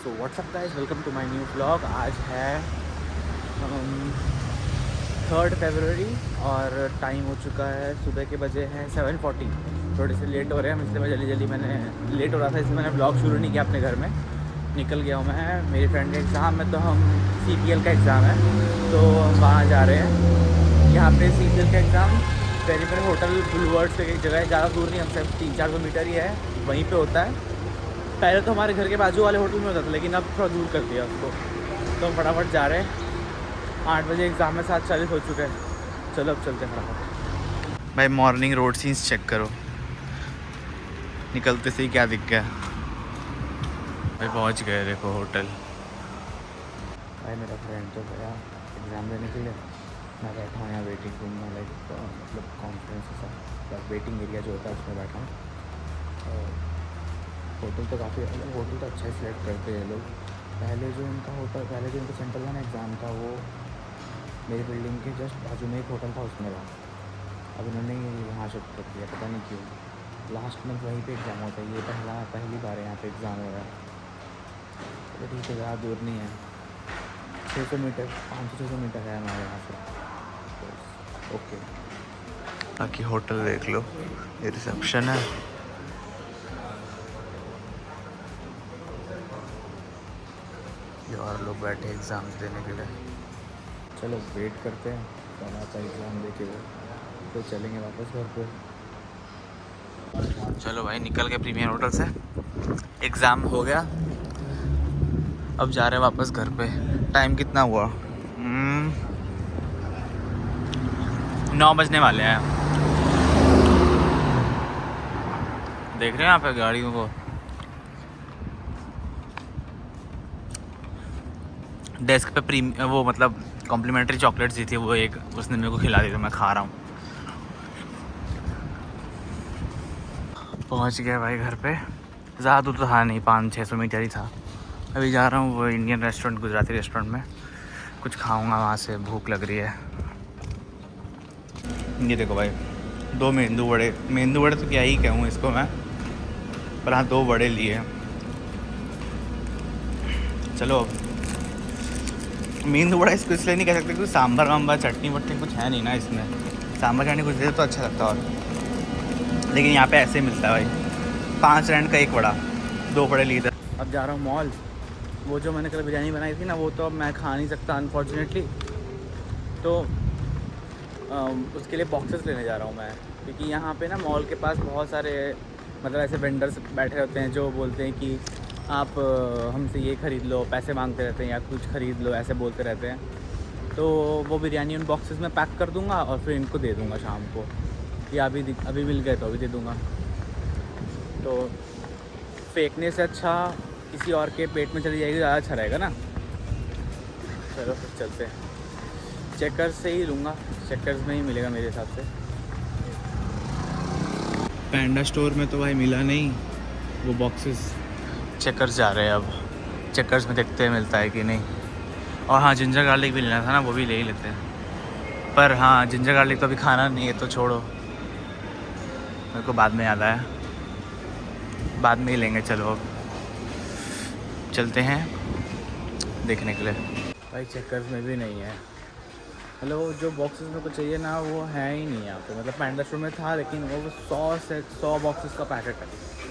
तो what's up guys, welcome to my new blog. आज है 3 फरवरी और टाइम हो चुका है, सुबह के बजे हैं 7:40। थोड़े से लेट हो रहे हैं हम, इसलिए मैं जल्दी मैंने लेट हो रहा था, इसलिए मैंने ब्लॉग शुरू नहीं किया अपने घर में। निकल गया हूँ मैं, मेरी फ्रेंड का एग्ज़ाम है, तो हम CPL का एग्ज़ाम है तो हम वहाँ जा रहे हैं। यहाँ पे CPL का एग्ज़ाम पेरीफेरल होटल बुलवर्ड से एक जगह है, ज़्यादा दूर नहीं, हमसे 3-4 किलोमीटर ही है, वहीं पे होता है। पहले तो हमारे घर के बाजू वाले होटल में होता था, लेकिन अब थोड़ा दूर कर दिया उसको, तो हम फटाफट जा रहे हैं। 8 बजे एग्ज़ाम में 7:40 हो चुके हैं। चलो अब चलते हैं फटाफट। भाई मॉर्निंग रोड सीन्स चेक करो, निकलते से ही क्या दिख गया भाई, पहुंच गए देखो होटल। भाई मेरा फ्रेंड तो गया एग्ज़ाम देने के लिए, मैं बैठा हूँ यहाँ वेटिंग रूम में, मतलब कॉन्फ्रेंस सा वेटिंग एरिया जो होता है उसमें बैठा हूँ। होटल तो काफ़ी होटल तो अच्छा ही सिलेक्ट करते हैं लोग। पहले जो उनका सेंटर था ना एग्ज़ाम का, वो मेरी बिल्डिंग के जस्ट बाजू में एक होटल था, उसमें था। अब उन्होंने वहाँ शिफ्ट कर दिया, पता नहीं क्यों। लास्ट मंथ वहीं पे एग्ज़ाम होता है, ये पहली बार है यहाँ पे एग्ज़ाम हो रहा है। तो ठीक है, ज़्यादा दूर नहीं है, 600 मीटर, 500-600 मीटर है हमारे यहाँ से, तो ओके। बाकी होटल देख लो, ये रिसेप्शन है। और लोग बैठे एग्ज़ाम देने के लिए। चलो वेट करते हैं, कल आता है एग्ज़ाम दे के वो, तो चलेंगे वापस घर पे। चलो भाई निकल के प्रीमियर होटल से, एग्ज़ाम हो गया, अब जा रहे हैं वापस घर पे। टाइम कितना हुआ? 9 बजने वाले हैं। देख रहे हैं यहाँ पे गाड़ियों को। डेस्क पे वो मतलब कॉम्प्लीमेंट्री चॉकलेट्स दी थी, वो एक उसने मेरे को खिला दी, तो मैं खा रहा हूँ। पहुँच गया भाई घर पे, ज़्यादा दूर तो था नहीं, 500-600 मीटर ही था। अभी जा रहा हूँ वो इंडियन रेस्टोरेंट, गुजराती रेस्टोरेंट में कुछ खाऊंगा, वहाँ से भूख लग रही है। ये देखो भाई, 2 मेंदू वड़े तो क्या ही कहूँ इसको मैं, पर हाँ 2 वड़े लिए। चलो अब मेंदू वड़ा इसको इसलिए नहीं कह सकते क्योंकि सांभर वाम्बर चटनी वटनी कुछ है नहीं ना इसमें। सांभर चटनी कुछ दे तो अच्छा लगता और, लेकिन यहाँ पे ऐसे ही मिलता है भाई। 5 रैंड का 1 वड़ा, 2 वड़े लिए थे। अब जा रहा हूँ मॉल। वो जो मैंने कल बिरयानी बनाई थी ना, वो तो अब मैं खा नहीं सकता अनफॉर्चुनेटली, तो उसके लिए बॉक्सेस लेने जा रहा हूँ मैं। क्योंकि यहाँ पे ना मॉल के पास बहुत सारे मतलब ऐसे वेंडर्स बैठे होते हैं जो बोलते हैं कि आप हमसे ये ख़रीद लो, पैसे मांगते रहते हैं, या कुछ ख़रीद लो ऐसे बोलते रहते हैं। तो वो बिरयानी उन बॉक्सेस में पैक कर दूँगा और फिर इनको दे दूँगा शाम को, या अभी मिल गए तो अभी दे दूँगा। तो फेंकने से अच्छा किसी और के पेट में चली जाएगी, ज़्यादा अच्छा रहेगा ना। चलो फिर चलते हैं, चेकर्स से ही लूँगा, चेकर्स में ही मिलेगा मेरे हिसाब से। पैंडा स्टोर में तो भाई मिला नहीं वो बॉक्सेस, चेकर्स जा रहे हैं अब। चेकर्स में देखते हैं मिलता है कि नहीं। और हाँ, जिंजर गार्लिक भी लेना था ना, वो भी ले ही लेते हैं। पर हाँ, जिंजर गार्लिक तो अभी खाना नहीं है, तो छोड़ो, मेरे को बाद में याद आया, बाद में ही लेंगे। चलो अब चलते हैं देखने के लिए। भाई चेकर्स में भी नहीं है। मतलब जो बॉक्सेस मेरे को चाहिए ना, वो है ही नहीं यहाँ पे। मतलब पैंडा स्टोर में था, लेकिन वो 100 बॉक्सेस का पैकेट है।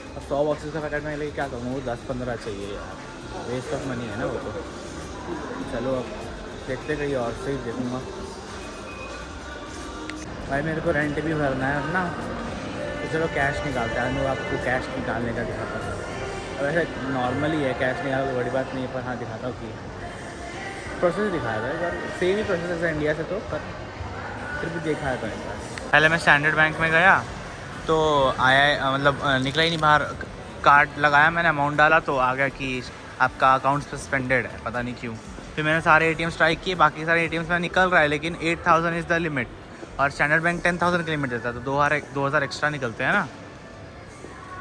अब 100 बॉक्सेस का पैकेट में लेके क्या करूँ, वो 10-15 चाहिए यार, वेस्ट ऑफ मनी है ना वो तो। चलो अब देखते, कहीं और से ही देखूँगा। भाई मेरे को रेंट भी भरना है अब ना, तो चलो कैश निकालते हैं। मैं आपको कैश निकालने का दिखाता हूँ। वैसे नॉर्मली है, कैश निकालना कोई बड़ी बात नहीं है, पर हाँ दिखाता हूँ कि प्रोसेस दिखाया था यार, सेम ही प्रोसेस है इंडिया से, तो पर फिर भी देखा है तो एक बार। पहले मैं स्टैंडर्ड बैंक में गया तो आया, मतलब निकला ही नहीं बाहर। कार्ड लगाया मैंने, अमाउंट डाला तो आ गया कि आपका अकाउंट सस्पेंडेड है, पता नहीं क्यों। फिर मैंने सारे ATMs ट्राई किए, बाकी सारे ATMs में निकल रहा है, लेकिन 8,000 इज़ द लिमिट, और स्टैंडर्ड बैंक 10,000 की लिमिट देता है, तो 2,000 एक्स्ट्रा निकलते हैं ना,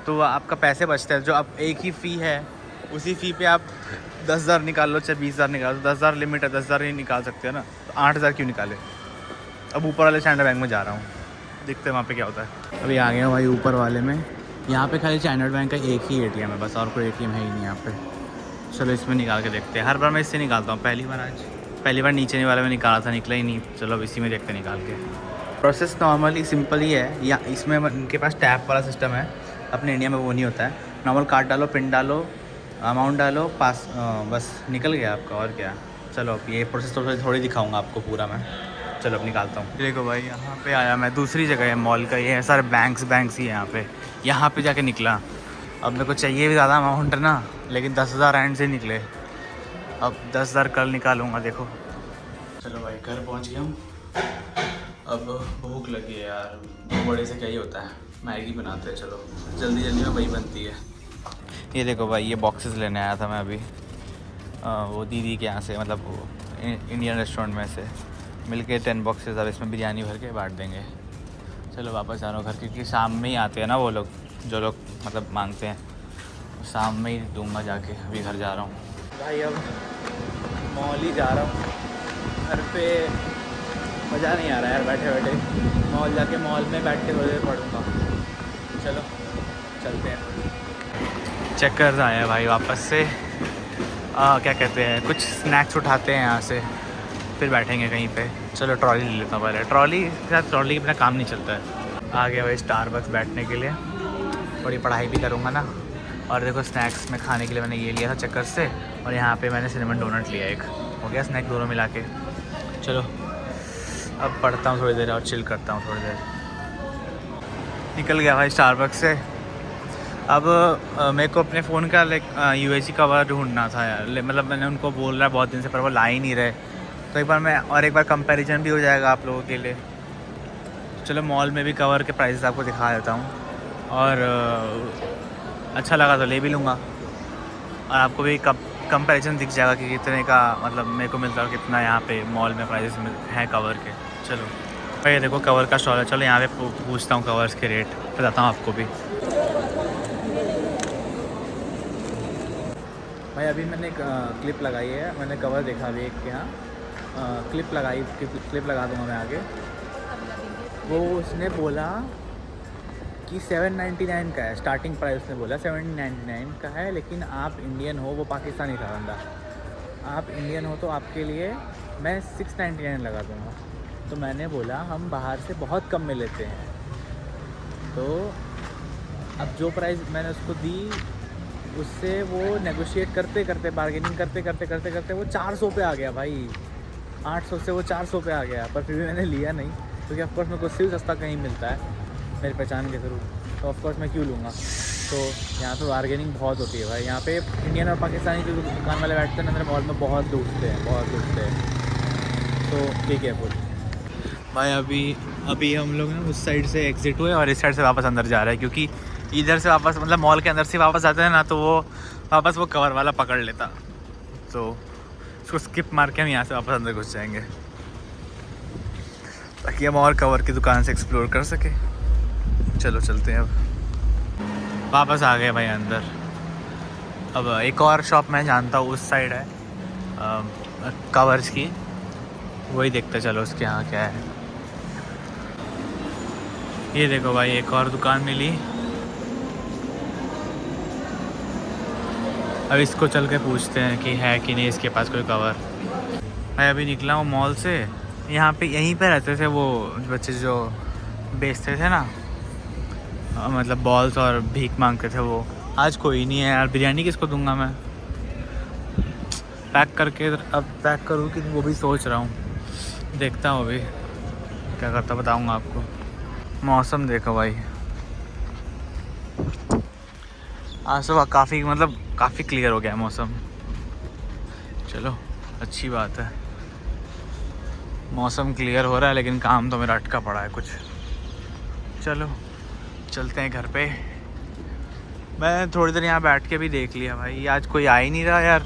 तो आपका पैसे बचते हैं। जो अब एक ही फ़ी है, उसी फ़ी पे आप 10,000 निकाल लो चाहे 20,000 निकाल लो, 10,000 लिमिट है, 10,000 ही निकाल सकते हैं ना, तो 8,000 क्यों निकाले। अब ऊपर वाले स्टैंडर्ड बैंक में जा रहा हूँ, देखते हैं वहाँ पे क्या होता है। अभी आ गया भाई ऊपर वाले में। यहाँ पे खाली स्टैंडर्ड बैंक का एक ही ATM है बस, और कोई ATM है ही नहीं यहाँ पे। चलो इसमें निकाल के देखते हैं। हर बार मैं इससे निकालता हूँ, पहली बार नीचे वाले में निकाला था, निकला ही नहीं। चलो अब इसी में देखते निकाल के। प्रोसेस नॉर्मली सिंपल ही है, या इसमें इनके पास टैप वाला सिस्टम है, अपने इंडिया में वो नहीं होता है। नॉर्मल कार्ड डालो, पिन डालो, अमाउंट डालो, पास, बस निकल गया आपका, और क्या। चलो अब ये प्रोसेस थोड़ी दिखाऊंगा आपको पूरा मैं। चलो अब निकालता हूँ। देखो भाई यहाँ पे आया मैं, दूसरी जगह है मॉल का, ये है सारे बैंक्स ही है यहाँ पे जाके निकला। अब मेरे को चाहिए भी ज़्यादा अमाउंट ना, लेकिन 10,000 एंड से निकले। अब 10,000 कल निकालूंगा, देखो। चलो भाई घर पहुँच गया हूँ। अब भूख लगी है यार, बड़े से क्या ही होता है, मैगी बनाते हैं। चलो जल्दी जल्दी में वही बनती है। ये देखो भाई, ये बॉक्सेस लेने आया था मैं अभी, वो दीदी के यहाँ से, मतलब वो इंडियन रेस्टोरेंट में से मिल के 10 बॉक्सेस। अब इसमें बिरयानी भर के बांट देंगे। चलो वापस जा रहा हूँ घर, क्योंकि शाम में ही आते हैं ना वो लोग, जो लोग मतलब मांगते हैं, शाम में ही दूंगा जाके। अभी घर जा रहा हूँ भाई, अब मॉल ही जा रहा हूँ। घर पे मज़ा नहीं आ रहा यार बैठे बैठे, मॉल जाके मॉल में बैठ के थोड़ी देर पढ़ूँगा। चलो चलते हैं। चक्कर आए भाई वापस से, क्या कहते हैं, कुछ स्नैक्स उठाते हैं यहाँ से, फिर बैठेंगे कहीं पे। चलो ट्रॉली ले लेता हूँ पहले, ट्रॉली के साथ, ट्रॉली के बिना काम नहीं चलता है। आ गया भाई स्टारबक्स बैठने के लिए, थोड़ी पढ़ाई भी करूँगा ना। और देखो स्नैक्स में खाने के लिए मैंने ये लिया था चक्कर से, और यहाँ पे मैंने सिनेमन डोनट लिया एक, हो गया स्नैक दोनों मिला के। चलो अब पढ़ता हूँ थोड़ी देर और चिल करता हूँ थोड़ी देर। निकल गया भाई स्टारबक्स से। अब मेरे को अपने फ़ोन का UHC कवर ढूंढना था यार, मतलब मैंने उनको बोल रहा है बहुत दिन से, पर वो ला ही नहीं रहे। तो एक बार कंपैरिजन भी हो जाएगा आप लोगों के लिए। चलो मॉल में भी कवर के प्राइसेस आपको दिखा देता हूँ, और अच्छा लगा तो ले भी लूँगा, और आपको भी कंपैरिजन दिख जाएगा कि कितने का मतलब मेरे को मिलता है, कितना यहाँ पे मॉल में प्राइसेस हैं कवर के। चलो भाई देखो कवर का स्टॉल है, चलो यहाँ पे पूछता हूँ कवर्स के रेट, बताता हूँ आपको भी। भाई अभी मैंने एक क्लिप लगाई है, मैंने कवर देखा अभी एक के यहाँ, क्लिप लगा दूँगा मैं आगे। वो उसने बोला कि 799 का है स्टार्टिंग प्राइस, उसने बोला 799 का है, लेकिन आप इंडियन हो, वो पाकिस्तानी था बंदा, आप इंडियन हो तो आपके लिए मैं 699 लगा दूँगा। तो मैंने बोला हम बाहर से बहुत कम में लेते हैं, तो अब जो प्राइस मैंने उसको दी, उससे वो नेगोशिएट करते करते, बार्गेनिंग करते करते वो 400 पे आ गया भाई। 800 से वो 400 पे आ गया, पर फिर भी मैंने लिया नहीं, क्योंकि ऑफकोर्स मेरे को सिर्फ सस्ता कहीं मिलता है मेरी पहचान के थ्रू, तो ऑफकोर्स मैं क्यों लूँगा। तो यहाँ पे बार्गेनिंग बहुत होती है भाई, यहाँ पे इंडियन और पाकिस्तानी जो दुकान वाले बैठते हैं ना मेरे मॉल में, बहुत लूटते हैं। तो बी केयरफुल भाई। अभी हम लोग ना उस साइड से एग्जिट हुए और इस साइड से वापस अंदर जा रहे हैं, क्योंकि इधर से वापस, मतलब मॉल के अंदर से वापस आते हैं ना, तो वो वापस वो कवर वाला पकड़ लेता, तो उसको स्किप मार के हम यहाँ से वापस अंदर घुस जाएंगे, ताकि हम और कवर की दुकान से एक्सप्लोर कर सके। चलो चलते हैं, अब वापस आ गए भाई अंदर। अब एक और शॉप मैं जानता हूँ उस साइड है, कवर्स की, वही देखते चलो उसके यहाँ क्या है। ये देखो भाई एक और दुकान मिली, अब इसको चल के पूछते हैं कि है कि नहीं इसके पास कोई कवर। मैं अभी निकला हूँ मॉल से, यहाँ पे यहीं पे रहते थे वो बच्चे जो बेचते थे ना, मतलब बॉल्स और भीख मांगते थे वो। आज कोई नहीं है यार, बिरयानी किसको दूंगा मैं पैक करके। अब पैक करूँ कि वो भी सोच रहा हूँ, देखता हूँ अभी क्या करता, बताऊँगा आपको। मौसम देखो भाई, आज सुबह काफ़ी क्लियर हो गया है मौसम। चलो अच्छी बात है, मौसम क्लियर हो रहा है, लेकिन काम तो मेरा अटका पड़ा है कुछ। चलो चलते हैं घर पे। मैं थोड़ी देर यहाँ बैठ के भी देख लिया भाई, आज कोई आ ही नहीं रहा यार।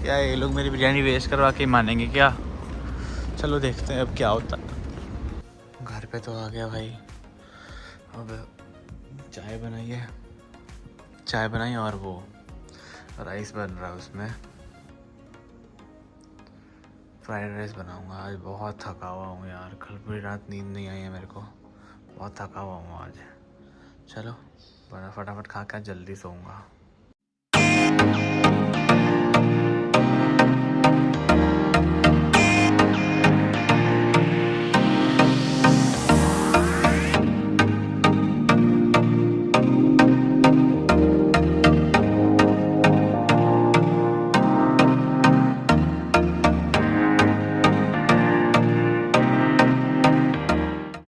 क्या ये लोग मेरी बिरयानी वेस्ट करवा के मानेंगे क्या? चलो देखते हैं अब क्या होता है। घर पे तो आ गया भाई, अब चाय बनाई और वो राइस बन रहा है, उसमें फ्राइड राइस बनाऊंगा। आज बहुत थका हुआ हूँ यार, कल पूरी रात नींद नहीं आई है मेरे को, बहुत थका हुआ हूँ आज। चलो फटाफट खा कर जल्दी सोऊंगा।